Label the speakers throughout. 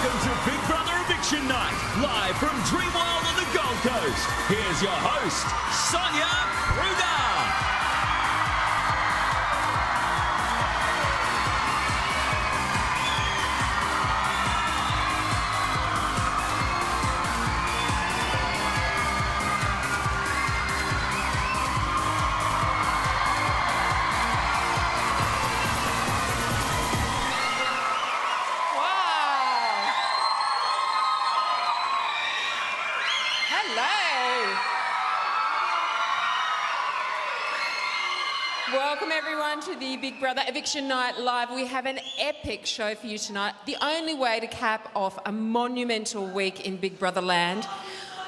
Speaker 1: Welcome to Big Brother Eviction Night, live from Dreamworld on the Gold Coast. Here's your host, Sonia Kruger.
Speaker 2: Welcome everyone to the Big Brother Eviction Night Live. We have an epic show for you tonight. The only way to cap off a monumental week in Big Brother land.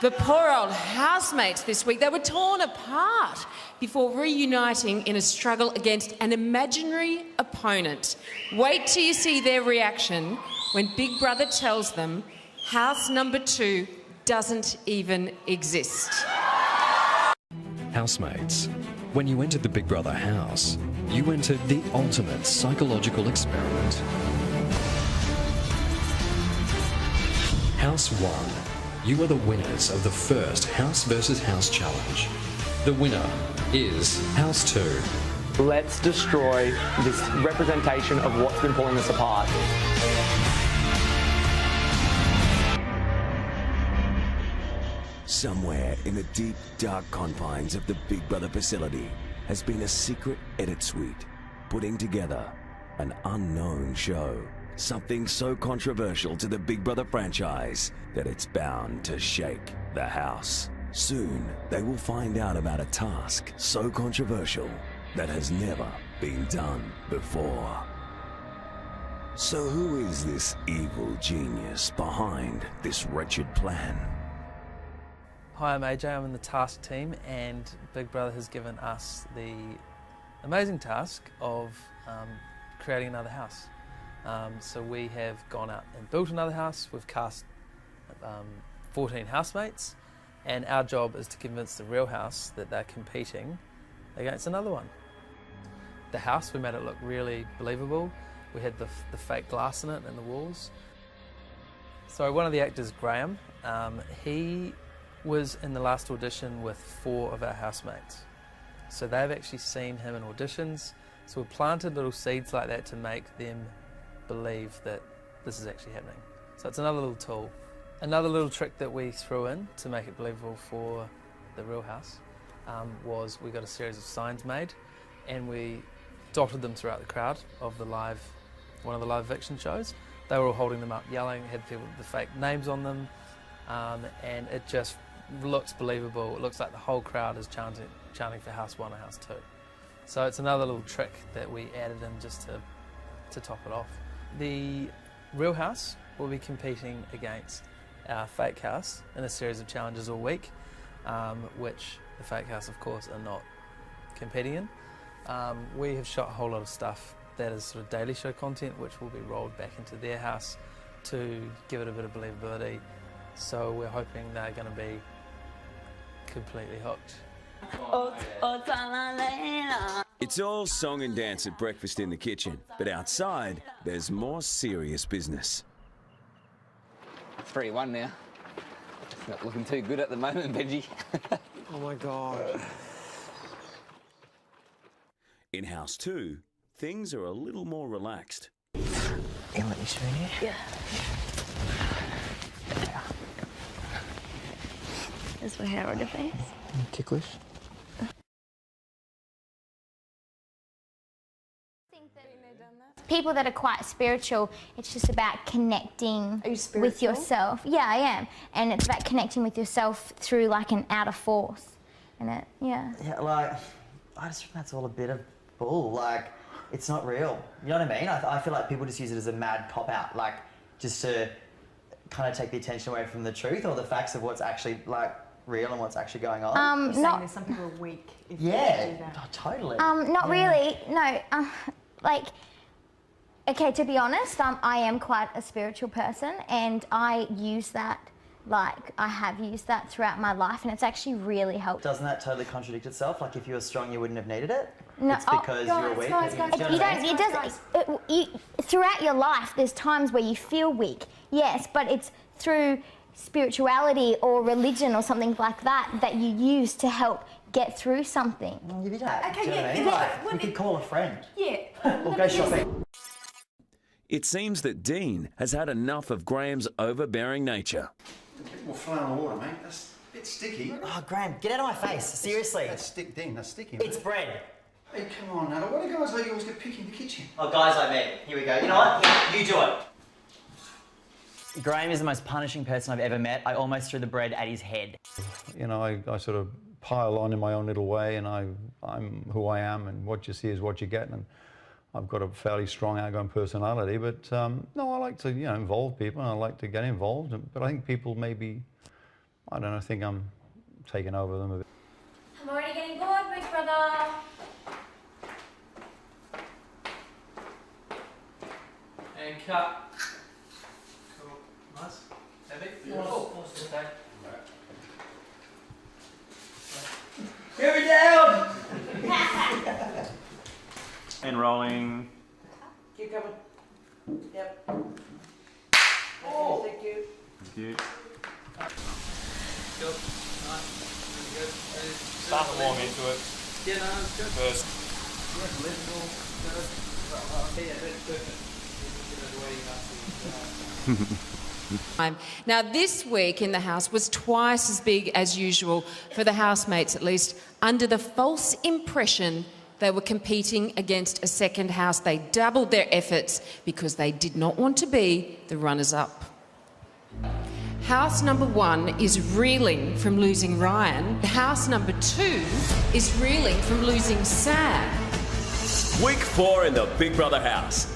Speaker 2: The poor old housemates this week, they were torn apart before reuniting in a struggle against an imaginary opponent. Wait till you see their reaction when Big Brother tells them house number 2 doesn't even exist.
Speaker 3: Housemates. When you entered the Big Brother house, you entered the ultimate psychological experiment. House 1. You are the winners of the first House versus House challenge. The winner is House 2.
Speaker 4: Let's destroy this representation of what's been pulling us apart.
Speaker 5: Somewhere in the deep, dark confines of the Big Brother facility has been a secret edit suite, putting together an unknown show. Something so controversial to the Big Brother franchise that it's bound to shake the house. Soon, they will find out about a task so controversial that has never been done before. So who is this evil genius behind this wretched plan?
Speaker 6: Hi, I'm AJ, I'm in the task team, and Big Brother has given us the amazing task of creating another house. So we have gone out and built another house. We've cast 14 housemates, and our job is to convince the real house that they're competing against another one. The house, we made it look really believable. We had the fake glass in it and the walls. So one of the actors, Graham, he was in the last audition with 4 of our housemates. So they've actually seen him in auditions. So we've planted little seeds like that to make them believe that this is actually happening. So it's another little tool. Another little trick that we threw in to make it believable for the real house was we got a series of signs made and we dotted them throughout the crowd of the one of the live eviction shows. They were all holding them up, yelling, had people with the fake names on them, and it just looks believable. It looks like the whole crowd is chanting for House 1 or House 2. So it's another little trick that we added in just to top it off. The real house will be competing against our fake house in a series of challenges all week, which the fake house, of course, are not competing in. We have shot a whole lot of stuff that is sort of daily show content, which will be rolled back into their house to give it a bit of believability. So we're hoping they're going to be completely hooked.
Speaker 5: It's all song and dance at breakfast in the kitchen, but outside, there's more serious business.
Speaker 7: 3-1 now. It's not looking too good at the moment, Benji.
Speaker 8: Oh my God.
Speaker 5: In House 2, things are a little more relaxed.
Speaker 8: Can you let me show you?
Speaker 9: Yeah. Is my hair on your face?
Speaker 8: Ticklish.
Speaker 9: People that are quite spiritual, it's just about connecting with yourself. Yeah, I am. And it's about connecting with yourself through like an outer force. And yeah.
Speaker 10: Yeah, like, I just think that's all a bit of bull. Like, it's not real. You know what I mean? I feel like people just use it as a mad cop-out, like, just to kind of take the attention away from the truth or the facts of what's actually, like, real and what's actually going on.
Speaker 11: You're saying some people are weak if they do that.
Speaker 10: Oh, totally.
Speaker 9: Not really, no. Like, okay, to be honest, I am quite a spiritual person and I use that, like, I have used that throughout my life and it's actually really helped.
Speaker 10: Doesn't that totally contradict itself? Like, if you were strong, you wouldn't have needed it?
Speaker 9: No,
Speaker 10: it's because you're weak?
Speaker 9: Throughout your life, there's times where you feel weak yes, but it's through spirituality or religion or something like that that you use to help get through something.
Speaker 10: Well, you did that.
Speaker 11: Okay,
Speaker 10: Do you know what I
Speaker 11: yeah,
Speaker 10: mean?
Speaker 11: yeah,
Speaker 10: Like, we could call a friend.
Speaker 11: Yeah.
Speaker 10: Or go shopping.
Speaker 5: It seems that Dean has had enough of Graham's overbearing nature.
Speaker 12: A bit more flour in the water, mate. That's a bit sticky.
Speaker 10: Oh, Graham, get out of my face. Seriously.
Speaker 12: That's Dean, that's sticky, mate.
Speaker 10: It's bread.
Speaker 12: Hey, come on, Nada. Why do guys like you always get picky in the kitchen?
Speaker 10: Oh, guys like me. Here we go. You know what? You do it. Graham is the most punishing person I've ever met. I almost threw the bread at his head.
Speaker 13: You know, I sort of pile on in my own little way, and I'm who I am, and what you see is what you get. And I've got a fairly strong, outgoing personality, but no, I like to, you know, involve people, and I like to get involved. But I think people maybe, I don't know, I think I'm taking over them a bit.
Speaker 9: I'm already getting bored, big brother.
Speaker 6: And cut. Cool. Nice. Heavy. Oh, okay.
Speaker 10: Carry down!
Speaker 14: And rolling.
Speaker 11: Keep coming. Yep.
Speaker 6: Oh.
Speaker 11: Thank you.
Speaker 14: Thank you.
Speaker 6: Good. Nice. Really good.
Speaker 14: Start to warm into it.
Speaker 6: Yeah, no, it's good.
Speaker 14: First.
Speaker 6: Yeah, level. Good. Well, okay, yeah, that's perfect.
Speaker 2: Now, this week in the house was twice as big as usual for the housemates, at least, under the false impression they were competing against a second house. They doubled their efforts because they did not want to be the runners-up. House number 1 is reeling from losing Ryan. House number 2 is reeling from losing Sam.
Speaker 5: Week 4 in the Big Brother house.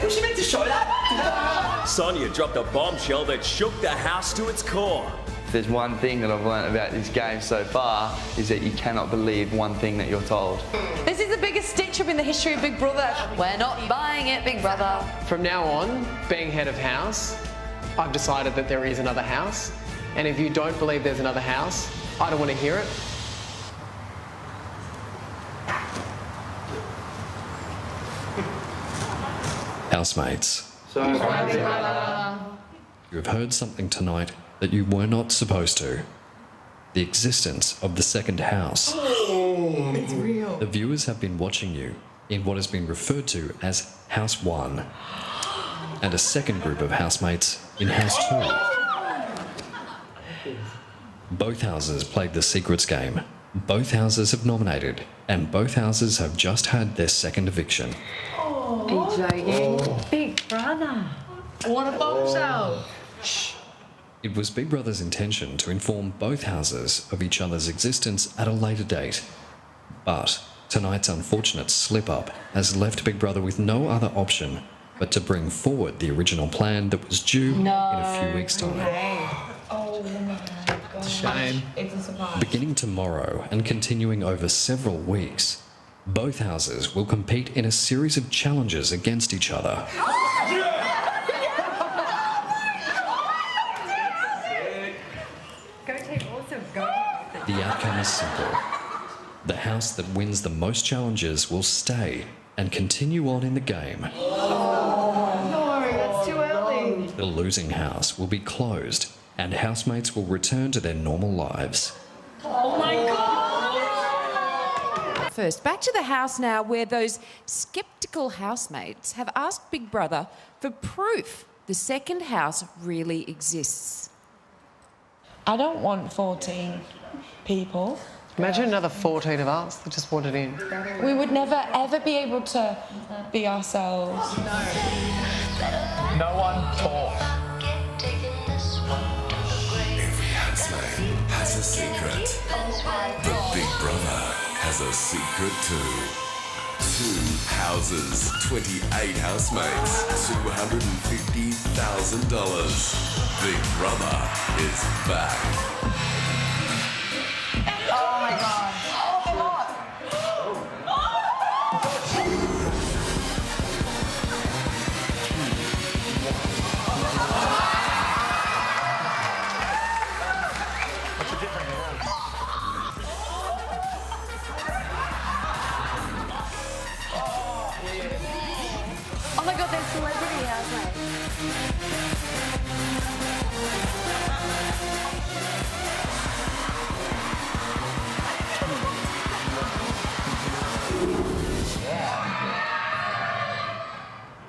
Speaker 10: Was she meant to show that?
Speaker 5: Sonia dropped a bombshell that shook the house to its core.
Speaker 15: If there's one thing that I've learned about this game so far, is that you cannot believe one thing that you're told.
Speaker 16: This is the biggest stitch-up in the history of Big Brother. We're not buying it, Big Brother.
Speaker 17: From now on, being head of house, I've decided that there is another house. And if you don't believe there's another house, I don't want to hear it.
Speaker 3: Housemates, you have heard something tonight that you were not supposed to. The existence of the second house.
Speaker 11: It's real.
Speaker 3: The viewers have been watching you in what has been referred to as House 1, and a second group of housemates in House 2. Both houses played the secrets game. Both houses have nominated, and both houses have just had their second eviction.
Speaker 16: Are you joking? Big Brother. What a bombshell.
Speaker 3: It was Big Brother's intention to inform both houses of each other's existence at a later date. But tonight's unfortunate slip-up has left Big Brother with no other option but to bring forward the original plan that was due in a few weeks' time.
Speaker 16: Oh my God.
Speaker 17: It's a shame.
Speaker 16: It's a surprise.
Speaker 3: Beginning tomorrow and continuing over several weeks, both houses will compete in a series of challenges against each other.
Speaker 11: Go team, awesome. Go.
Speaker 3: The outcome is simple. The house that wins the most challenges will stay and continue on in the game.
Speaker 11: No, that's too early.
Speaker 3: The losing house will be closed and housemates will return to their normal lives.
Speaker 11: Oh my God.
Speaker 2: First, back to the house now, where those sceptical housemates have asked Big Brother for proof the second house really exists.
Speaker 16: I don't want 14 people.
Speaker 17: Imagine another 14 of us that just wanted in.
Speaker 16: We would never, ever be able to be ourselves.
Speaker 12: No one talk.
Speaker 18: Every housemate has a secret. But Big Brother has a secret too. 2 houses, 28 housemates, $250,000. Big Brother is back.
Speaker 11: Oh my God.
Speaker 16: Oh my God, there's celebrity housemates.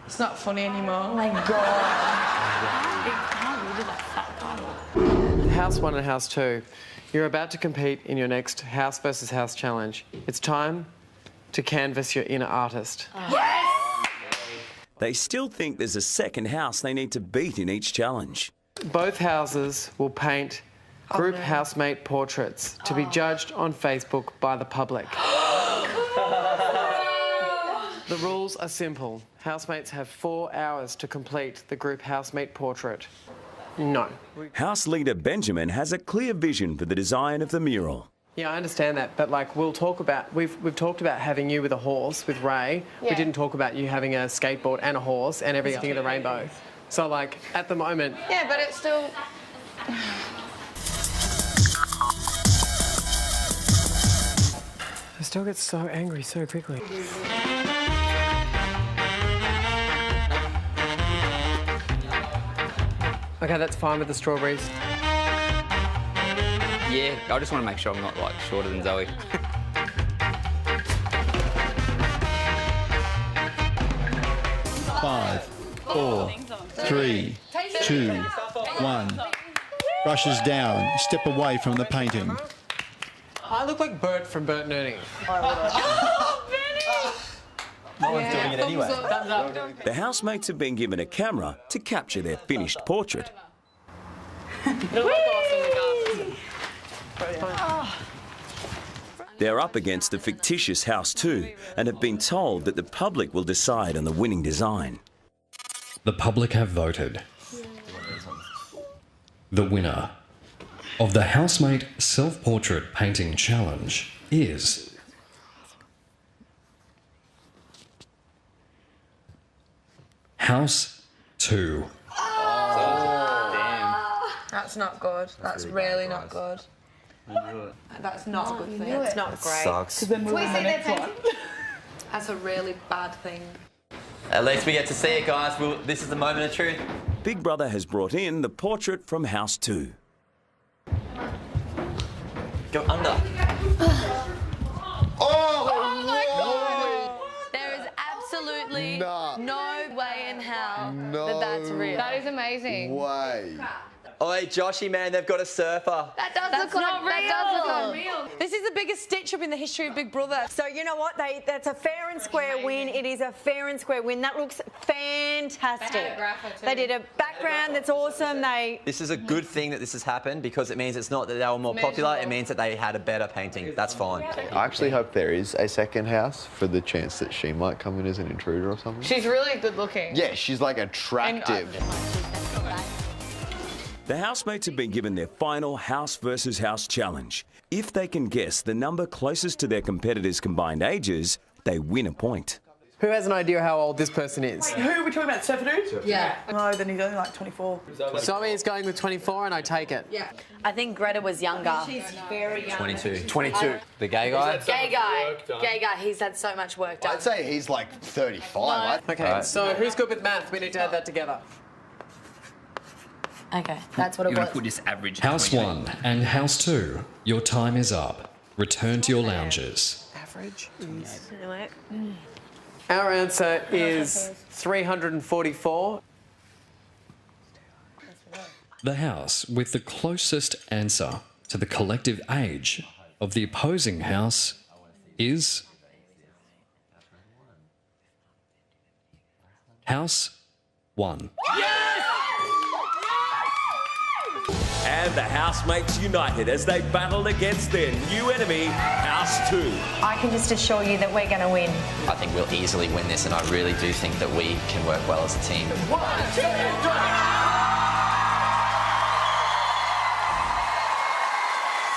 Speaker 11: It's not funny anymore.
Speaker 16: Oh my God.
Speaker 17: House 1 and House 2, you're about to compete in your next House versus House challenge. It's time to canvass your inner artist.
Speaker 5: Yes! They still think there's a second house they need to beat in each challenge.
Speaker 17: Both houses will paint group housemate portraits to be judged on Facebook by the public. The rules are simple. Housemates have 4 hours to complete the group housemate portrait. No.
Speaker 5: House leader Benjamin has a clear vision for the design of the mural.
Speaker 17: Yeah, I understand that, but like we've talked about having you with a horse with Ray.
Speaker 16: Yeah.
Speaker 17: We didn't talk about you having a skateboard and a horse and everything in the rainbow. So like at the moment.
Speaker 16: Yeah, but it's still.
Speaker 17: I still get so angry so quickly. Okay, that's fine with the strawberries.
Speaker 7: Yeah, I just want to make sure I'm not like shorter than Zoe.
Speaker 19: Five, 4, 3, 2, 1. Brushes down, step away from the painting.
Speaker 17: I look like Bert from Bert and Ernie.
Speaker 10: No one's doing it anyway.
Speaker 17: Thumbs up.
Speaker 5: The housemates have been given a camera to capture their finished portrait. They're up against a fictitious House 2 and have been told that the public will decide on the winning design.
Speaker 3: The public have voted. The winner of the Housemate Self-Portrait Painting Challenge is... House 2.
Speaker 11: That's not good. That's really not good. That's not a good thing. It's not great.
Speaker 10: Sucks.
Speaker 11: Can we see their painting? That's a really bad thing.
Speaker 10: At least we get to see it, guys. This is the moment of truth.
Speaker 5: Big Brother has brought in the portrait from House 2.
Speaker 10: Go under.
Speaker 16: Oh my God! There is absolutely no way in hell that that's real.
Speaker 11: That is amazing.
Speaker 8: Way.
Speaker 10: Oi, Joshy, man, they've got a surfer.
Speaker 16: That does look like real.
Speaker 11: This is the biggest stitch-up in the history of Big Brother.
Speaker 20: So you know what? That's a fair and square win. It is a fair and square win. That looks fantastic. They did a background that's awesome.
Speaker 10: This is a good thing that this has happened because it means it's not that they were more popular. It means that they had a better painting. That's fine.
Speaker 8: I actually hope there is a second house for the chance that she might come in as an intruder or something.
Speaker 11: She's really good looking.
Speaker 8: Yeah, she's like attractive.
Speaker 5: The housemates have been given their final House versus House challenge. If they can guess the number closest to their competitors' combined ages, they win a point.
Speaker 17: Who has an idea how old this person is?
Speaker 11: Who are we talking about? Surfer Dude?
Speaker 16: Yeah.
Speaker 11: No, then he's only like 24.
Speaker 17: Zoe is going with 24 and I take it.
Speaker 16: Yeah.
Speaker 20: I think Greta was younger.
Speaker 16: She's very young.
Speaker 10: 22.
Speaker 8: 22.
Speaker 10: The gay guy?
Speaker 20: Gay guy. He's had so much work done.
Speaker 8: I'd say he's like 35.
Speaker 17: Okay, so who's good with math? We need to add that together.
Speaker 20: Okay, that's what it
Speaker 7: You're going
Speaker 20: was.
Speaker 7: to put this average.
Speaker 3: House 1 and House 2, your time is up. Return to your lounges.
Speaker 17: Average is... Our answer is 344.
Speaker 3: The house with the closest answer to the collective age of the opposing house is... House 1.
Speaker 5: And the housemates united as they battled against their new enemy, House 2.
Speaker 20: I can just assure you that we're going to win.
Speaker 10: I think we'll easily win this, and I really do think that we can work well as a team.
Speaker 2: 1, 2, 3.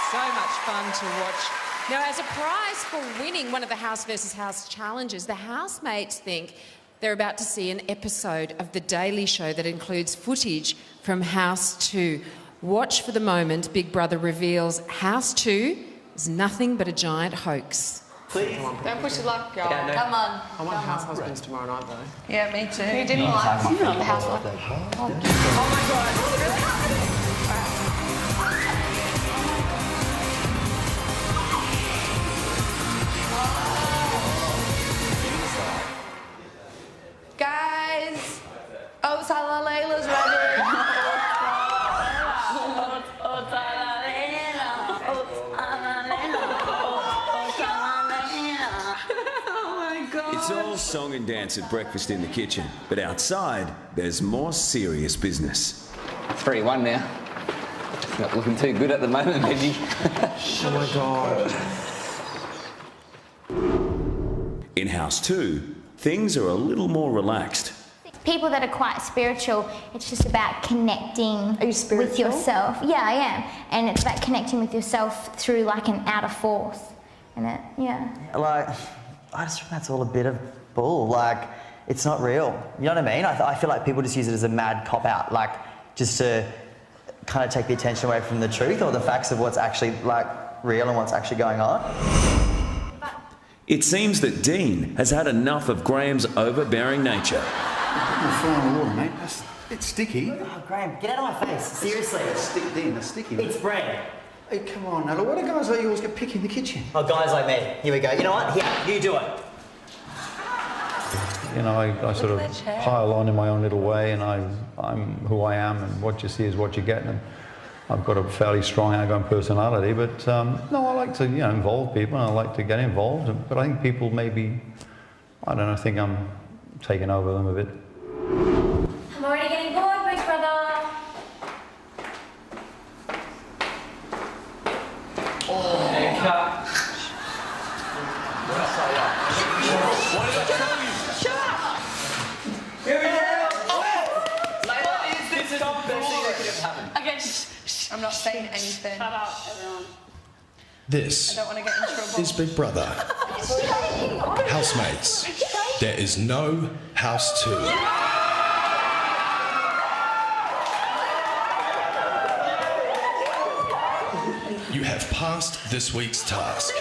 Speaker 2: So much fun to watch. Now, as a prize for winning one of the House versus House challenges, the housemates think they're about to see an episode of The Daily Show that includes footage from House 2. Watch for the moment Big Brother reveals House 2 is nothing but a giant hoax.
Speaker 20: Please.
Speaker 11: Don't push your luck, y'all.
Speaker 20: Yeah, no.
Speaker 11: Come on.
Speaker 17: I want house husbands tomorrow night, though.
Speaker 11: Yeah, me too. Who didn't like the house one? Oh my God. Guys, Salah Layla's ready.
Speaker 5: It's all song and dance at breakfast in the kitchen, but outside, there's more serious business.
Speaker 7: 3-1 now. Not looking too good at the moment, Benji.
Speaker 17: Oh my God.
Speaker 5: In House 2, things are a little more relaxed.
Speaker 9: People that are quite spiritual, it's just about connecting with yourself. Yeah, I am. And it's about connecting with yourself through like an outer force. And it, yeah.
Speaker 10: Like, I just think that's all a bit of bull. Like, it's not real. You know what I mean? I feel like people just use it as a mad cop-out, like, just to kind of take the attention away from the truth or the facts of what's actually, like, real and what's actually going on.
Speaker 5: It seems that Dean has had enough of Graham's overbearing nature.
Speaker 12: You're flying the water, mate. That's a bit sticky.
Speaker 10: Oh, Graham, get out of my face. Seriously.
Speaker 12: That's sticky.
Speaker 10: It's bread.
Speaker 12: Hey, come on, Nella. Why do guys like you always get picky in the kitchen?
Speaker 10: Oh, guys like me. Here we go. You know what? Here, you do it.
Speaker 13: You know, I sort of pile on in my own little way, and I'm who I am, and what you see is what you get. And I've got a fairly strong outgoing personality, but no, I like to, you know, involve people, and I like to get involved. But I think people maybe, I don't know, think I'm taking over them a bit.
Speaker 9: I'm already getting bored, big brother.
Speaker 11: Okay, I'm not saying anything. Shut up, everyone.
Speaker 18: This
Speaker 11: I don't want to get in trouble.
Speaker 18: is Big Brother. Housemates, there is no House 2. You have passed this week's task.